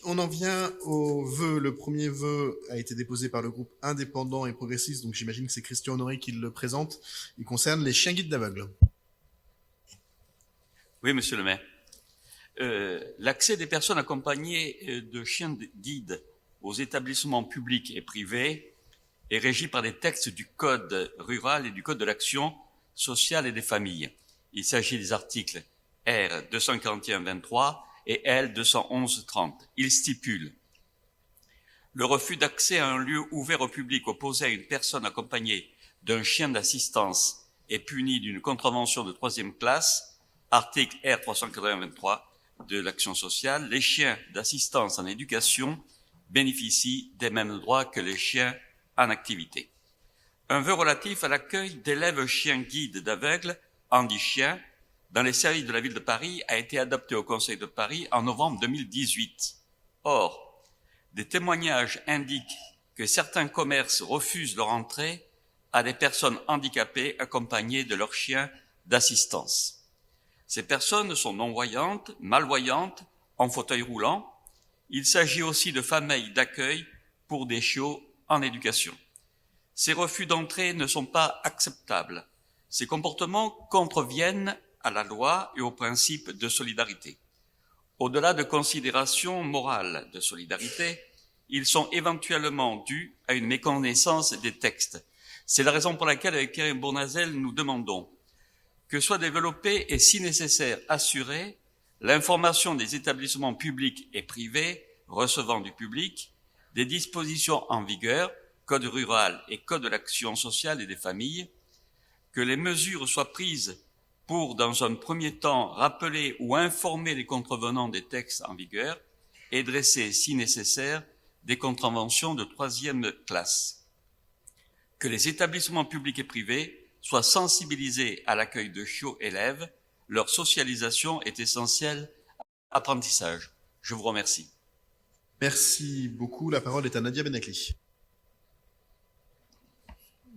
On en vient au vœu. Le premier vœu a été déposé par le groupe indépendant et progressiste, donc j'imagine que c'est Christian Honoré qui le présente. Il concerne les chiens guides d'aveugles. Oui, monsieur le maire. L'accès des personnes accompagnées de chiens guides aux établissements publics et privés est régi par des textes du Code rural et du Code de l'action sociale et des familles. Il s'agit des articles R 241-23 et L 211-30. Il stipule le refus d'accès à un lieu ouvert au public opposé à une personne accompagnée d'un chien d'assistance est puni d'une contravention de 3e classe, article R 380-23 de l'action sociale. Les chiens d'assistance en éducation bénéficient des mêmes droits que les chiens en activité. Un vœu relatif à l'accueil d'élèves chiens guides d'aveugles handichiens dans les services de la ville de Paris a été adopté au Conseil de Paris en novembre 2018. Or, des témoignages indiquent que certains commerces refusent leur entrée à des personnes handicapées accompagnées de leurs chiens d'assistance. Ces personnes sont non-voyantes, malvoyantes, en fauteuil roulant. Il s'agit aussi de familles d'accueil pour des chiots en éducation. Ces refus d'entrée ne sont pas acceptables. Ces comportements contreviennent à la loi et au principe de solidarité. Au-delà de considérations morales de solidarité, ils sont éventuellement dus à une méconnaissance des textes. C'est la raison pour laquelle, avec Pierre Bournazel, nous demandons que soit développée et, si nécessaire, assurée l'information des établissements publics et privés recevant du public, des dispositions en vigueur, Code rural et Code de l'action sociale et des familles, que les mesures soient prises pour, dans un premier temps, rappeler ou informer les contrevenants des textes en vigueur et dresser, si nécessaire, des contraventions de 3e classe. Que les établissements publics et privés soient sensibilisés à l'accueil de chiots élèves. Leur socialisation est essentielle à l'apprentissage. Je vous remercie. Merci beaucoup. La parole est à Nadia Benekli.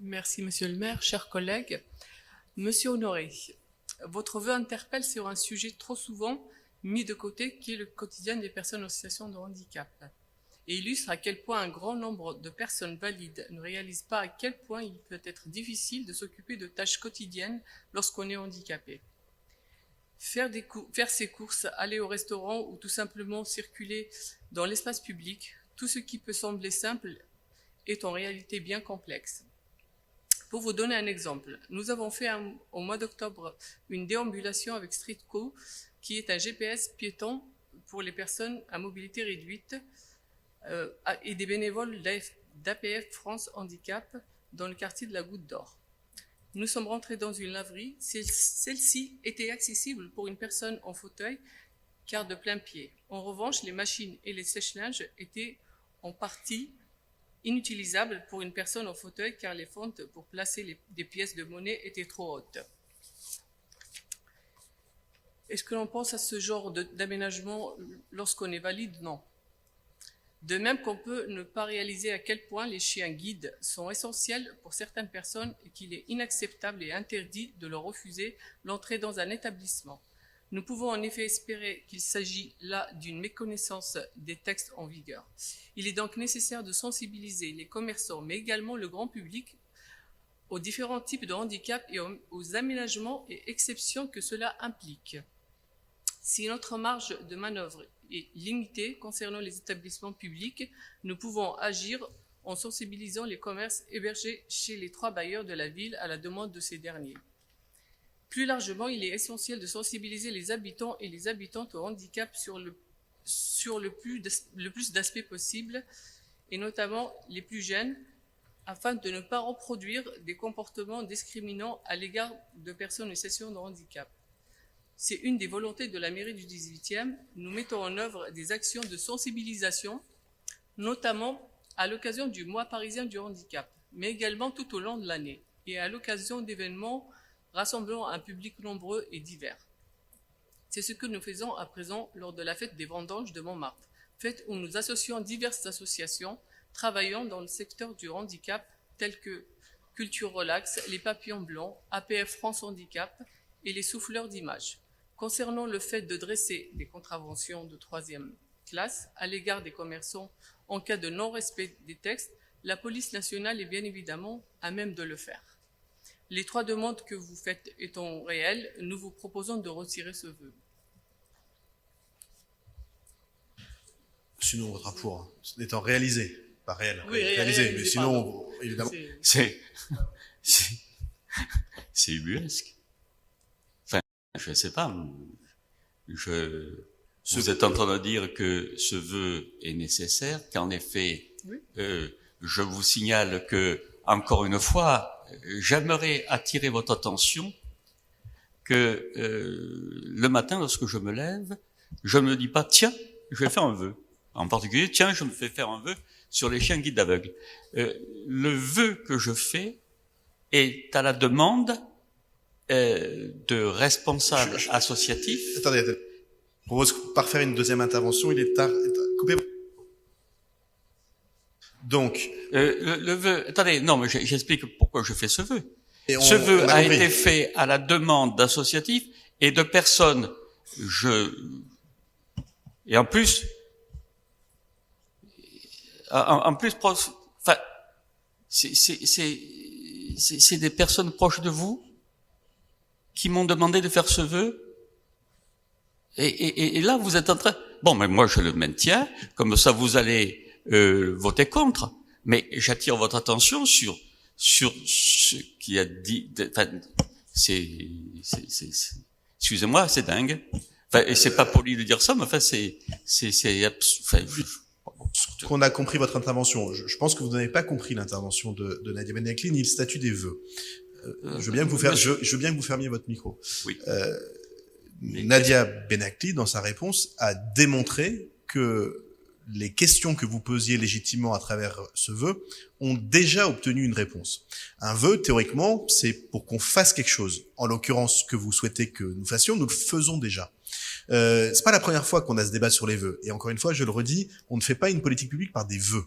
Merci, monsieur le maire. Chers collègues, monsieur Honoré, votre vœu interpelle sur un sujet trop souvent mis de côté, qui est le quotidien des personnes en situation de handicap, et illustre à quel point un grand nombre de personnes valides ne réalisent pas à quel point il peut être difficile de s'occuper de tâches quotidiennes lorsqu'on est handicapé. Faire ses courses, aller au restaurant ou tout simplement circuler dans l'espace public, tout ce qui peut sembler simple est en réalité bien complexe. Pour vous donner un exemple, nous avons fait au mois d'octobre une déambulation avec Streetco, qui est un GPS piéton pour les personnes à mobilité réduite et des bénévoles d'APF France Handicap dans le quartier de la Goutte d'Or. Nous sommes rentrés dans une laverie. Celle-ci était accessible pour une personne en fauteuil car de plein pied. En revanche, les machines et les sèche-linges étaient en partie inutilisables pour une personne en fauteuil car les fentes pour placer des pièces de monnaie étaient trop hautes. Est-ce que l'on pense à ce genre d'aménagement lorsqu'on est valide? Non. De même qu'on peut ne pas réaliser à quel point les chiens guides sont essentiels pour certaines personnes et qu'il est inacceptable et interdit de leur refuser l'entrée dans un établissement. Nous pouvons en effet espérer qu'il s'agit là d'une méconnaissance des textes en vigueur. Il est donc nécessaire de sensibiliser les commerçants, mais également le grand public, aux différents types de handicap et aux aménagements et exceptions que cela implique. Si notre marge de manœuvre est limitée concernant les établissements publics, nous pouvons agir en sensibilisant les commerces hébergés chez les 3 bailleurs de la ville à la demande de ces derniers. Plus largement, il est essentiel de sensibiliser les habitants et les habitantes au handicap sur le plus d'aspects possible, et notamment les plus jeunes, afin de ne pas reproduire des comportements discriminants à l'égard de personnes en situation de handicap. C'est une des volontés de la mairie du 18e. Nous mettons en œuvre des actions de sensibilisation, notamment à l'occasion du mois parisien du handicap, mais également tout au long de l'année, et à l'occasion d'événements rassemblant un public nombreux et divers. C'est ce que nous faisons à présent lors de la fête des vendanges de Montmartre, fête où nous associons diverses associations travaillant dans le secteur du handicap, telles que Culture Relax, les Papillons Blancs, APF France Handicap et les Souffleurs d'images. Concernant le fait de dresser des contraventions de 3e classe à l'égard des commerçants en cas de non-respect des textes, la police nationale est bien évidemment à même de le faire. Les 3 demandes que vous faites étant réelles, nous vous proposons de retirer ce vœu. Sinon, on votera pour. Hein. Étant réalisé, pas réel. Oui, réalisé, mais sinon, pardon. évidemment. C'est ubuesque. Enfin, je ne sais pas. Vous êtes en train de dire que ce vœu est nécessaire, qu'en effet, Oui. Je vous signale que, encore une fois, j'aimerais attirer votre attention que le matin, lorsque je me lève, je ne me dis pas, tiens, je vais faire un vœu. En particulier, tiens, je me fais faire un vœu sur les chiens guides aveugles. Le vœu que je fais est à la demande de responsables associatifs. Attendez. Je propose par faire une deuxième intervention. Il est tard. Coupez. Donc. Le vœu. Attendez, non, mais j'explique pourquoi je fais ce vœu. Ce vœu a été fait à la demande d'associatifs et de personnes. Et en plus, enfin, c'est des personnes proches de vous qui m'ont demandé de faire ce vœu. Et là, vous êtes en train... Bon, mais moi, je le maintiens. Comme ça, vous allez voter contre. Mais j'attire votre attention sur ce qui a dit... Enfin, excusez-moi, c'est dingue. Enfin, et c'est pas poli de dire ça, mais enfin, qu'on a compris votre intervention. Je pense que vous n'avez pas compris l'intervention de Nadia Benakli ni le statut des vœux. Je veux bien que vous fermiez votre micro. Oui. Nadia Benakli, dans sa réponse, a démontré que les questions que vous posiez légitimement à travers ce vœu ont déjà obtenu une réponse. Un vœu, théoriquement, c'est pour qu'on fasse quelque chose. En l'occurrence, ce que vous souhaitez que nous fassions, nous le faisons déjà. C'est pas la première fois qu'on a ce débat sur les vœux. Et encore une fois, je le redis, on ne fait pas une politique publique par des vœux.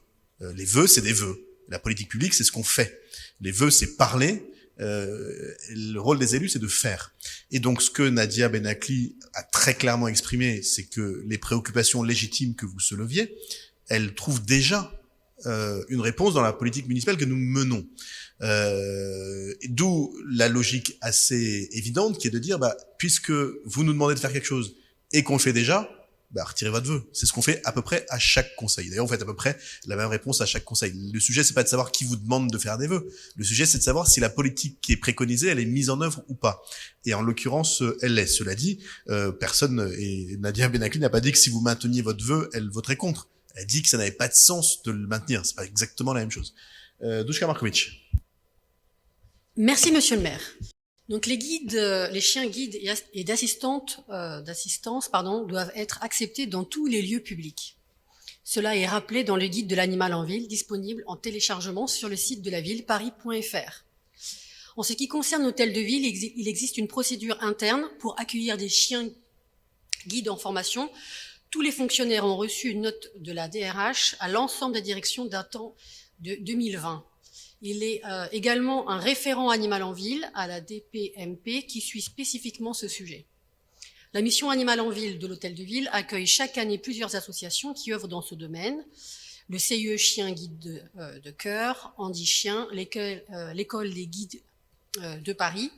Les vœux, c'est des vœux. La politique publique, c'est ce qu'on fait. Les vœux, c'est parler. Le rôle des élus, c'est de faire. Et donc, ce que Nadia Benakli a très clairement exprimé, c'est que les préoccupations légitimes que vous souleviez, elles trouvent déjà une réponse dans la politique municipale que nous menons. D'où la logique assez évidente qui est de dire, puisque vous nous demandez de faire quelque chose et qu'on le fait déjà, retirez votre vœu. C'est ce qu'on fait à peu près à chaque conseil. D'ailleurs, vous faites à peu près la même réponse à chaque conseil. Le sujet, c'est pas de savoir qui vous demande de faire des vœux. Le sujet, c'est de savoir si la politique qui est préconisée, elle est mise en œuvre ou pas. Et en l'occurrence, elle l'est. Cela dit, personne, et Nadia Benakli n'a pas dit que si vous mainteniez votre vœu, elle voterait contre. Elle dit que ça n'avait pas de sens de le maintenir. C'est pas exactement la même chose. Duška Marković. Merci, monsieur le maire. Donc les guides, les chiens guides et d'assistance, doivent être acceptés dans tous les lieux publics. Cela est rappelé dans le guide de l'animal en ville, disponible en téléchargement sur le site de la ville paris.fr. En ce qui concerne l'hôtel de ville, il existe une procédure interne pour accueillir des chiens guides en formation. Tous les fonctionnaires ont reçu une note de la DRH à l'ensemble des directions datant de 2020. Il est également un référent animal en ville à la DPMP qui suit spécifiquement ce sujet. La mission animal en ville de l'hôtel de ville accueille chaque année plusieurs associations qui œuvrent dans ce domaine. Le CIE Chien Guide de Cœur, Andy Chien, l'école des guides de Paris.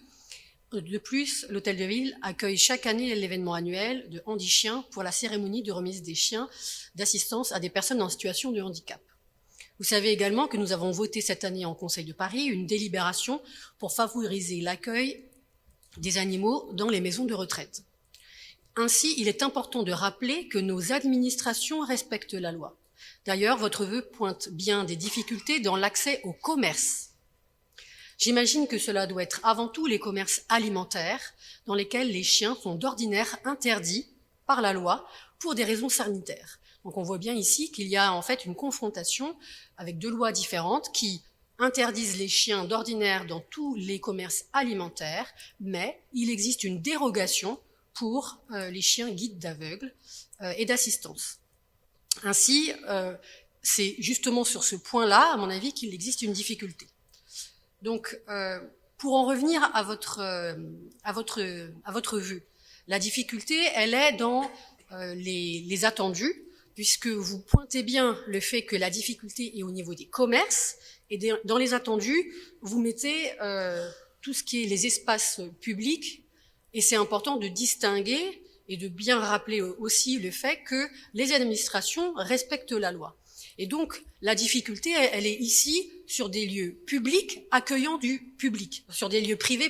De plus, l'hôtel de ville accueille chaque année l'événement annuel de Andy Chien pour la cérémonie de remise des chiens d'assistance à des personnes en situation de handicap. Vous savez également que nous avons voté cette année en Conseil de Paris une délibération pour favoriser l'accueil des animaux dans les maisons de retraite. Ainsi, il est important de rappeler que nos administrations respectent la loi. D'ailleurs, votre vœu pointe bien des difficultés dans l'accès au commerce. J'imagine que cela doit être avant tout les commerces alimentaires dans lesquels les chiens sont d'ordinaire interdits par la loi pour des raisons sanitaires. Donc on voit bien ici qu'il y a en fait une confrontation avec deux lois différentes qui interdisent les chiens d'ordinaire dans tous les commerces alimentaires, mais il existe une dérogation pour les chiens guides d'aveugles et d'assistance. Ainsi, c'est justement sur ce point-là, à mon avis, qu'il existe une difficulté. Donc, pour en revenir à votre vœu, la difficulté, elle est dans les attendus, puisque vous pointez bien le fait que la difficulté est au niveau des commerces, et dans les attendus, vous mettez tout ce qui est les espaces publics, et c'est important de distinguer et de bien rappeler aussi le fait que les administrations respectent la loi. Et donc, la difficulté, elle est ici sur des lieux publics accueillant du public, sur des lieux privés,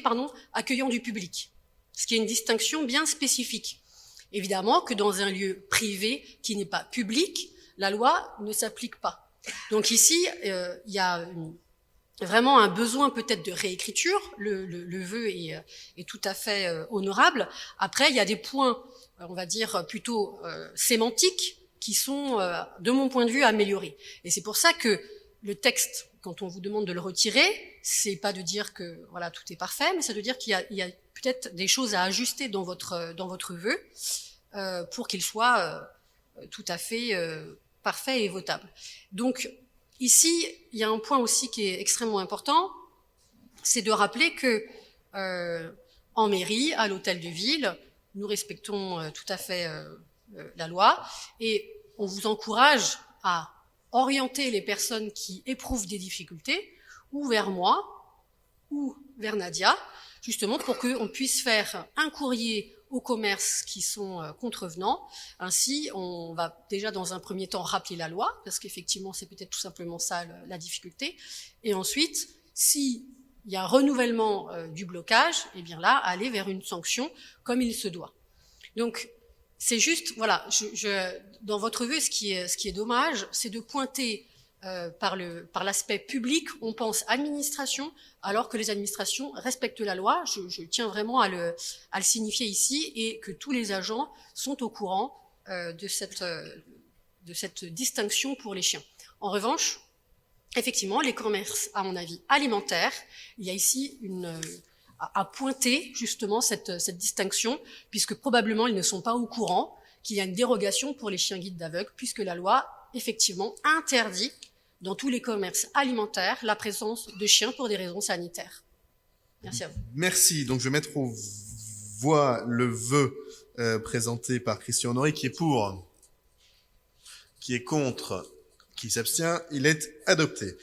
accueillant du public. Ce qui est une distinction bien spécifique. Évidemment que dans un lieu privé qui n'est pas public, la loi ne s'applique pas. Donc ici, il y a vraiment un besoin peut-être de réécriture. Le vœu est tout à fait honorable. Après, il y a des points, on va dire, plutôt sémantiques qui sont, de mon point de vue, améliorés. Et c'est pour ça que le texte, quand on vous demande de le retirer, c'est pas de dire que voilà tout est parfait, mais c'est de dire qu'il y a peut-être des choses à ajuster dans votre vœu pour qu'il soit tout à fait parfait et votable. Donc ici, il y a un point aussi qui est extrêmement important, c'est de rappeler que en mairie, à l'hôtel de ville, nous respectons tout à fait la loi, et on vous encourage à orienter les personnes qui éprouvent des difficultés ou vers moi ou vers Nadia, justement pour qu'on puisse faire un courrier aux commerces qui sont contrevenants. Ainsi, on va déjà dans un premier temps rappeler la loi, parce qu'effectivement c'est peut-être tout simplement ça la difficulté, et ensuite, s'il y a un renouvellement du blocage, et bien là, aller vers une sanction comme il se doit. Donc, c'est juste, voilà, dans votre vœu, ce qui est dommage, c'est de pointer par l'aspect public, on pense administration, alors que les administrations respectent la loi. Je tiens vraiment à le signifier ici, et que tous les agents sont au courant de cette distinction pour les chiens. En revanche, effectivement, les commerces, à mon avis, alimentaires, il y a ici à pointer justement cette distinction, puisque probablement ils ne sont pas au courant qu'il y a une dérogation pour les chiens guides d'aveugles, puisque la loi, effectivement, interdit dans tous les commerces alimentaires la présence de chiens pour des raisons sanitaires. Merci à vous. Merci. Donc, je vais mettre aux voix le vœu présenté par Christian Honoré, qui est pour, qui est contre, qui s'abstient. Il est adopté.